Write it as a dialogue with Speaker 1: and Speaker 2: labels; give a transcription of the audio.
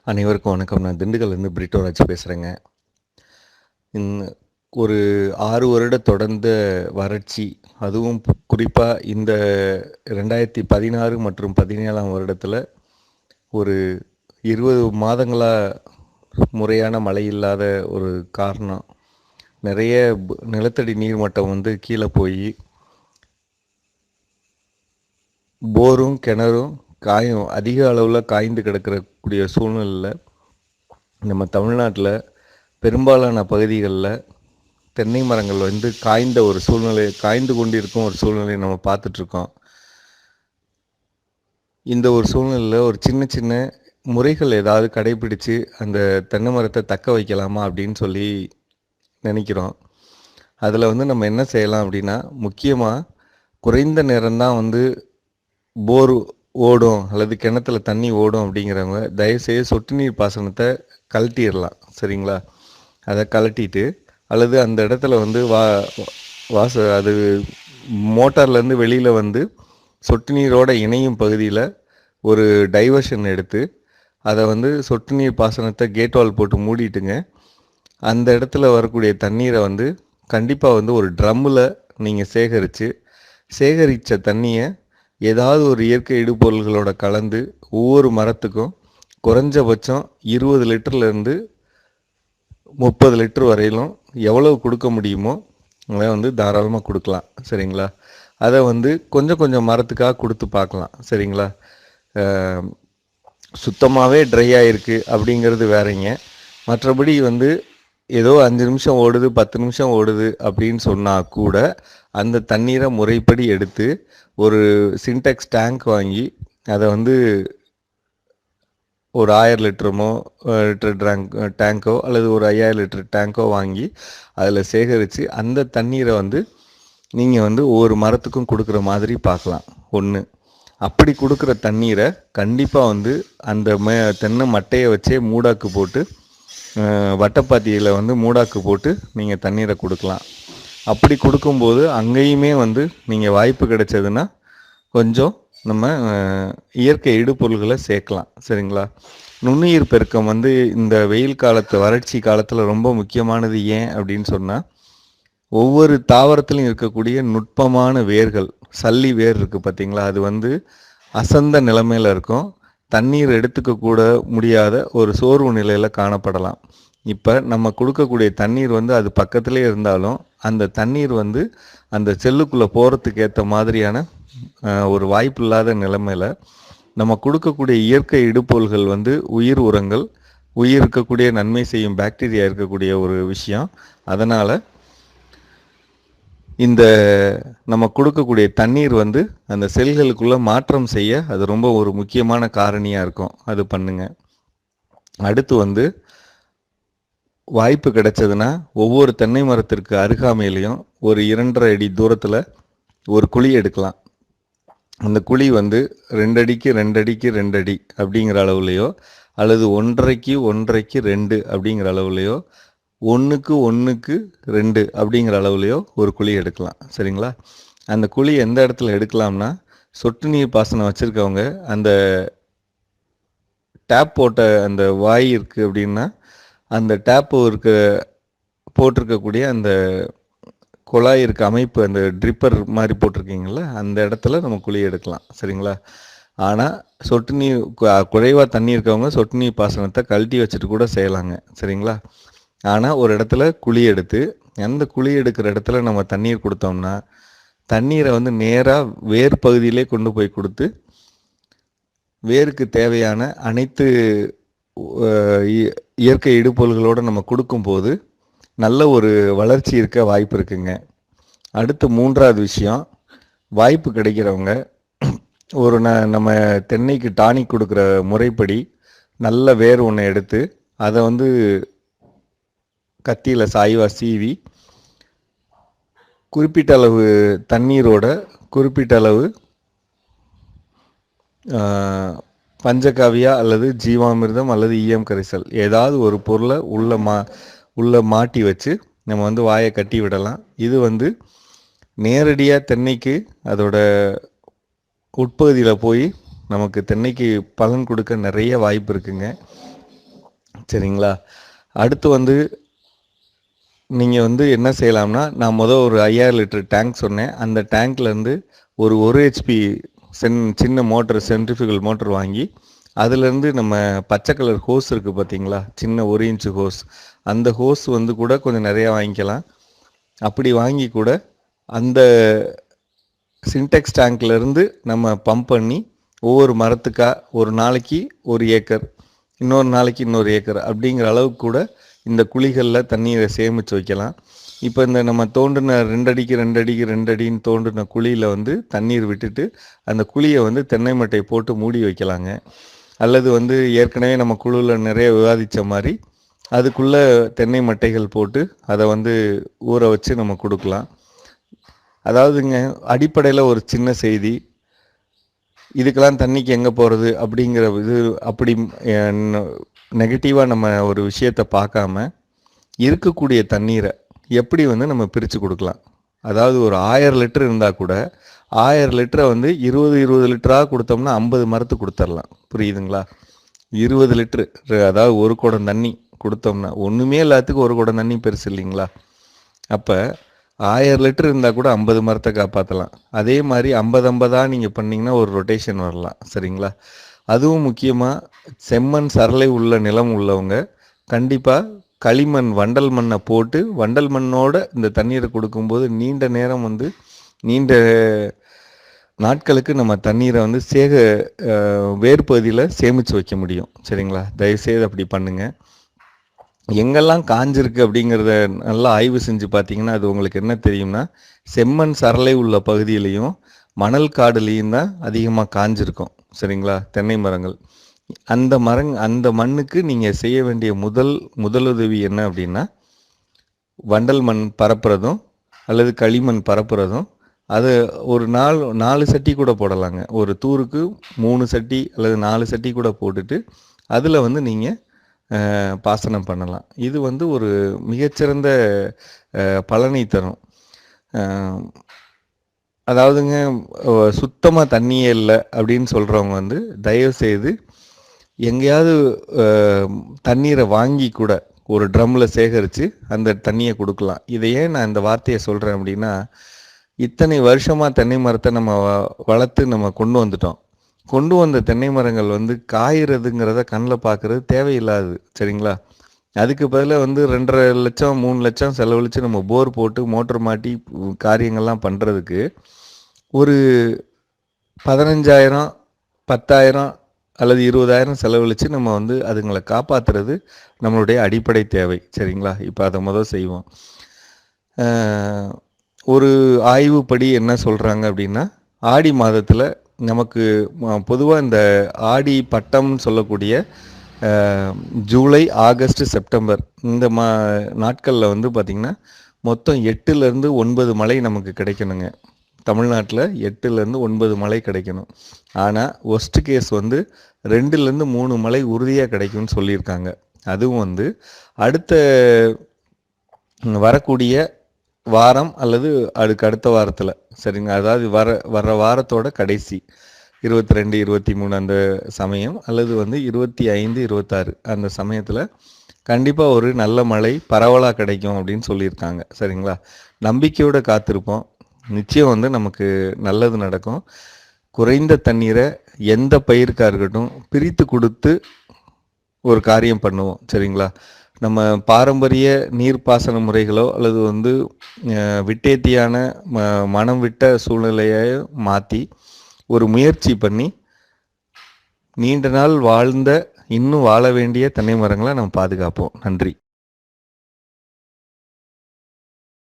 Speaker 1: அனைவருக்கும் வணக்கம். நான் திண்டுக்கல்லேருந்து பிரிட்டோராஜ் பேசுகிறேங்க. ஒரு 6 வருட தொடர்ந்த வறட்சி, அதுவும் குறிப்பாக இந்த 2016 மற்றும் 17ஆம் வருடத்தில் ஒரு 20 மாதங்களாக முறையான மழை இல்லாத ஒரு காரணம், நிறைய நிலத்தடி நீர்மட்டம் கீழே போய் போரும் கிணறும் அதிக அளவில் காய்ந்து கிடக்கக்கூடிய சூழ்நிலையில் நம்ம தமிழ்நாட்டில் பெரும்பாலான பகுதிகளில் தென்னை மரங்கள் காய்ந்து கொண்டிருக்கும் ஒரு சூழ்நிலையை நம்ம பார்த்துட்ருக்கோம். இந்த ஒரு சூழ்நிலையில் ஒரு சின்ன சின்ன முறைகள் ஏதாவது கடைபிடித்து அந்த தென்னை மரத்தை தக்க வைக்கலாமா அப்படின்னு சொல்லி நினைக்கிறோம். அதில் நம்ம என்ன செய்யலாம் அப்படின்னா, முக்கியமாக குறைந்த நேரம்தான் போர் ஓடும் அல்லது கிணத்துல தண்ணி ஓடும் அப்படிங்கிறவங்க தயவுசெய்து சொட்டு நீர் பாசனத்தை கழட்டிடலாம். சரிங்களா? அதை கழட்டிட்டு அல்லது அந்த இடத்துல அது மோட்டார்லேருந்து வெளியில் சொட்டு நீரோட இணையும் பகுதியில் ஒரு டைவர்ஷன் எடுத்து அதை சொட்டு நீர் பாசனத்தை கேட் வால் போட்டு மூடிட்டுங்க. அந்த இடத்துல வரக்கூடிய தண்ணீரை கண்டிப்பாக ஒரு ட்ரம்மில் நீங்கள் சேகரித்த தண்ணியை ஏதாவது ஒரு இயற்கை இடுபொருள்களோட கலந்து ஒவ்வொரு மரத்துக்கும் குறைஞ்சபட்சம் 20 லிட்டர்லேருந்து 30 லிட்டர் வரையிலும் எவ்வளவு கொடுக்க முடியுமோ அதை தாராளமாக கொடுக்கலாம். சரிங்களா? அதை கொஞ்சம் கொஞ்சம் மரத்துக்காக கொடுத்து பார்க்கலாம். சரிங்களா? சுத்தமாகவே ட்ரை ஆகிருக்கு அப்படிங்கிறது வேறங்க. மற்றபடி ஏதோ 5 நிமிஷம் ஓடுது 10 நிமிஷம் ஓடுது அப்படின்னு சொன்னால் கூட அந்த தண்ணீரை முறைப்படி எடுத்து ஒரு சின்டெக்ஸ் டேங்க் வாங்கி அதை ஒரு 1000 லிட்டர் டேங்கோ அல்லது ஒரு 5000 லிட்டர் டேங்கோ வாங்கி அதில் சேகரித்து அந்த தண்ணீரை நீங்கள் ஒவ்வொரு மரத்துக்கும் கொடுக்குற மாதிரி பார்க்கலாம். ஒன்று, அப்படி கொடுக்குற தண்ணீரை கண்டிப்பாக அந்த தென்னை மட்டையை வச்சே மூடாக்கு போட்டு வட்டப்பாத்தியில் மூடாக்கு போட்டு நீங்கள் தண்ணீரை கொடுக்கலாம். அப்படி கொடுக்கும்போது அங்கேயுமே நீங்கள் வாய்ப்பு கிடைச்சதுன்னா கொஞ்சம் நம்ம இயற்கை இடுபொருள்களை சேர்க்கலாம். சரிங்களா? நுண்ணுயிர் பெருக்கம் இந்த வெயில் காலத்து வறட்சி காலத்தில் ரொம்ப முக்கியமானது. ஏன் அப்படின்னு சொன்னால், ஒவ்வொரு தாவரத்திலும் இருக்கக்கூடிய நுட்பமான வேர்கள், சல்லி வேர் இருக்குது பார்த்தீங்களா, அது அசந்த நிலைமையில் இருக்கும். தண்ணீர் எடுத்துக்க கூட முடியாத ஒரு சோர்வு நிலையில் காணப்படலாம். இப்போ நம்ம கொடுக்கக்கூடிய தண்ணீர் அது பக்கத்திலே இருந்தாலும் அந்த தண்ணீர் அந்த செல்லுக்குள்ளே போகிறதுக்கு ஏற்ற மாதிரியான ஒரு வாய்ப்பு இல்லாத நிலைமையில் நம்ம கொடுக்கக்கூடிய இயற்கை இடுபொருள்கள் உயிர் உரங்கள், உயிர் இருக்கக்கூடிய நன்மை செய்யும் பாக்டீரியா இருக்கக்கூடிய ஒரு விஷயம். அதனால் இந்த நம்ம கொடுக்கக்கூடிய தண்ணீர் அந்த செல்களுக்குள்ளே மாற்றம் செய்ய அது ரொம்ப ஒரு முக்கியமான காரணியாக இருக்கும். அது பண்ணுங்க. அடுத்து வாய்ப்பு கிடைச்சதுன்னா ஒவ்வொரு தென்னை மரத்திற்கு அருகாமையிலையும் ஒரு 2.5 அடி தூரத்தில் ஒரு குழி எடுக்கலாம். அந்த குழி 2 அடிக்கு 2 அடிக்கு 2 அடி அப்படிங்கிற அளவுலையோ அல்லது 1.5க்கு 1.5க்கு 2 அப்படிங்கிற அளவுலையோ 1க்கு 1க்கு 2 அப்படிங்கிற அளவுலையோ ஒரு குழி எடுக்கலாம். சரிங்களா? அந்த குழி எந்த இடத்துல எடுக்கலாம்னா, சொட்டு நீர் பாசனம் வச்சுருக்கவங்க அந்த டேப் போட்ட அந்த வாய் இருக்குது அப்படின்னா அந்த டேப்பு போட்டிருக்கக்கூடிய அந்த குழாய் இருக்க அமைப்பு, அந்த ட்ரிப்பர் மாதிரி போட்டிருக்கீங்களா, அந்த இடத்துல நம்ம குழி எடுக்கலாம். சரிங்களா? ஆனால் சொட்டு நீர் குறைவாக தண்ணி இருக்கவங்க சொட்டு நீர் பாசனத்தை கழட்டி வச்சுட்டு கூட செய்யலாங்க. சரிங்களா? ஆனால் ஒரு இடத்துல குழி எடுத்து அந்த குழி எடுக்கிற இடத்துல நம்ம தண்ணீர் கொடுத்தோம்னா தண்ணீரை நேராக வேர் பகுதியிலே கொண்டு போய் கொடுத்து வேருக்கு தேவையான அனைத்து இயற்கை இடுபொருள்களோடு நம்ம கொடுக்கும்போது நல்ல ஒரு வளர்ச்சி இருக்க வாய்ப்பு இருக்குங்க. அடுத்து 3வது விஷயம், வாய்ப்பு கிடைக்கிறவங்க நம்ம தென்னைக்கு டானிக் கொடுக்குற முறைப்படி நல்ல வேர் ஒன்று எடுத்து அதை கத்தியில் சாய்வாக சீவி குறிப்பிட்ட அளவு தண்ணீரோட குறிப்பிட்ட அளவு பஞ்சகாவியா அல்லது ஜீவாமிர்தம் அல்லது ஈயம் கரைசல் ஏதாவது ஒரு பொருளை உள்ள மாட்டி வச்சு நம்ம வாயை கட்டி விடலாம். இது நேரடியாக தென்னைக்கு அதோட உட்பகுதியில் போய் நமக்கு தென்னைக்கு பலன் கொடுக்க நிறைய வாய்ப்பு இருக்குங்க. சரிங்களா? அடுத்து வந்து நீங்கள் வந்து என்ன செய்யலாம்னா, நான் ஒரு 5000 லிட்டர் டேங்க் சொன்னேன். அந்த டேங்க்லேருந்து ஒரு 1 ஹெச்பி சின்ன மோட்டர், சென்ட்ரிஃபியூகல் மோட்டர் வாங்கி, அதுலேருந்து நம்ம பச்சை கலர் ஹோஸ் இருக்குது பார்த்தீங்களா? சின்ன 1 இன்ச் ஹோஸ். அந்த ஹோஸ் வந்து கூட கொஞ்சம் நிறையா வாங்கிக்கலாம். அப்படி வாங்கி கூட அந்த சின்டெக்ஸ் டேங்க்லேருந்து நம்ம பம்ப் பண்ணி ஒவ்வொரு மரத்துக்கா ஒரு நாளைக்கு 1 ஏக்கர், இன்னொரு நாளைக்கு இன்னொரு ஏக்கர் அப்படிங்கிற அளவுக்கு கூட இந்த குழிகளில் தண்ணீரை சேமித்து வைக்கலாம். இப்போ இந்த நம்ம தோண்டின 2 அடிக்கு 2 அடிக்கு 2 அடின்னு தோண்டின குழியில் வந்து தண்ணீர் விட்டுட்டு அந்த குழியை வந்து தென்னை மட்டை போட்டு மூடி வைக்கலாங்க. அல்லது வந்து ஏற்கனவே நம்ம குழுவில் நிறைய விவாதித்த மாதிரி அதுக்குள்ளே தென்னை மட்டைகள் போட்டு அதை வந்து ஊற வச்சு நம்ம கொடுக்கலாம். அதாவதுங்க, அடிப்படையில் ஒரு சின்ன செய்தி, இதுக்கெல்லாம் தண்ணிக்கு எங்கே போகிறது அப்படிங்கிற இது அப்படி நெகட்டிவாக நம்ம ஒரு விஷயத்தை பார்க்காம இருக்கக்கூடிய தண்ணீரை எப்படி வந்து நம்ம பிரித்து கொடுக்கலாம். அதாவது ஒரு 1000 லிட்டர் இருந்தால் கூட 1000 லிட்டரை வந்து 20 லிட்டராக கொடுத்தோம்னா 50 மரத்துக்கு கொடுத்துடலாம். புரியுதுங்களா? 20 லிட்டரு, அதாவது ஒரு குடம் தண்ணி கொடுத்தோம்னா, ஒன்றுமே எல்லாத்துக்கும் ஒரு குடம் தண்ணி பெருசு இல்லைங்களா? அப்போ 1000 லிட்டர் இருந்தால் கூட 50 மரத்தை காப்பாற்றலாம். அதே மாதிரி 50-50 நீங்கள் பண்ணிங்கன்னா ஒரு ரொட்டேஷன் வரலாம். சரிங்களா? அதுவும் முக்கியமாக செம்மண் சரளை உள்ள நிலம் உள்ளவங்க கண்டிப்பாக களிமண், வண்டல் மண்ணை போட்டு வண்டல் மண்ணோட இந்த தண்ணீரை கொடுக்கும்போது நீண்ட நேரம் வந்து நீண்ட நாட்களுக்கு நம்ம தண்ணீரை வந்து வேர்பகுதியில் சேமித்து வைக்க முடியும். சரிங்களா? தயவுசெய்து அப்படி பண்ணுங்கள். எங்கெல்லாம் காஞ்சிருக்கு அப்படிங்கிறத நல்லா ஆய்வு செஞ்சு பார்த்தீங்கன்னா அது உங்களுக்கு என்ன தெரியும்னா, செம்மண் சரளை உள்ள பகுதியிலையும் மணல் காடுலேயும் தான் அதிகமாக காஞ்சிருக்கும். சரிங்களா? தென்னை மரங்கள். அந்த மண்ணுக்கு நீங்கள் செய்ய வேண்டிய முதலுதவி என்ன அப்படின்னா, வண்டல் மண் பரப்புறதும் அல்லது களிமண் பரப்புறதும். அது ஒரு 4 சட்டி கூட போடலாங்க. ஒரு தூருக்கு 3 சட்டி அல்லது 4 சட்டி கூட போட்டுட்டு அதில் வந்து நீங்கள் பாசனம் பண்ணலாம். இது வந்து ஒரு மிகச்சிறந்த பலனை தரும். அதாவதுங்க, சுத்தமாக தண்ணியே இல்லை அப்படின்னு சொல்கிறவங்க வந்து தயவுசெய்து எங்கேயாவது தண்ணீரை வாங்கி கூட ஒரு ட்ரம்மில் சேகரித்து அந்த தண்ணியை கொடுக்கலாம். இதை ஏன் நான் இந்த வார்த்தையை சொல்கிறேன் அப்படின்னா, இத்தனை வருஷமாக தென்னை மரத்தை நம்ம வளர்த்து நம்ம கொண்டு வந்துட்டோம். கொண்டு வந்த தென்னை மரங்கள் வந்து காய்கிறதுங்கிறத கண்ணில் பார்க்குறது தேவையில்லாது. சரிங்களா? அதுக்கு பதிலாக வந்து 2.5 லட்சம் 3 லட்சம் செலவழித்து நம்ம போர் போட்டு மோட்டர் மாட்டி காரியங்கள்லாம் பண்ணுறதுக்கு ஒரு 15,000 10,000 அல்லது 20,000 செலவழித்து நம்ம வந்து அதுங்களை காப்பாற்றுறது நம்மளுடைய அடிப்படை தேவை. சரிங்களா? இப்போ அதை செய்வோம். ஒரு ஆய்வுப்படி என்ன சொல்கிறாங்க அப்படின்னா, ஆடி மாதத்தில் நமக்கு பொதுவாக இந்த ஆடி பட்டம்னு சொல்லக்கூடிய ஜூலை, ஆகஸ்ட், செப்டம்பர் இந்த நாட்களில் வந்து பார்த்திங்கன்னா மொத்தம் 8லேருந்து 9 மழை நமக்கு கிடைக்கணுங்க. தமிழ்நாட்டில் 8லேருந்து 9 மழை கிடைக்கணும். ஆனால் ஒஸ்ட் கேஸ் வந்து 2லேருந்து 3 மழை உறுதியாக கிடைக்கும்னு சொல்லியிருக்காங்க. அதுவும் வந்து அடுத்த வரக்கூடிய வாரம் அல்லது அதுக்கு அடுத்த வாரத்தில். சரிங்க? அதாவது வர வாரத்தோட கடைசி 22, 23 அந்த சமயம் அல்லது வந்து 25, 26 அந்த சமயத்தில் கண்டிப்பாக ஒரு நல்ல மழை பரவலாக கிடைக்கும் அப்படின்னு சொல்லியிருக்காங்க. சரிங்களா? நம்பிக்கையோடு காத்திருப்போம். நிச்சயம் வந்து நமக்கு நல்லது நடக்கும். குறைந்த தண்ணீரை எந்த பயிருக்காக இருக்கட்டும் பிரித்து கொடுத்து ஒரு காரியம் பண்ணுவோம். சரிங்களா? நம்ம பாரம்பரிய நீர்ப்பாசன முறைகளோ அல்லது வந்து விட்டேத்தியான மனம் விட்ட சூழ்நிலையை மாற்றி ஒரு முயற்சி பண்ணி நீண்ட நாள் இன்னும் வாழ வேண்டிய தென்னை மரங்களை நம்ம பாதுகாப்போம். நன்றி.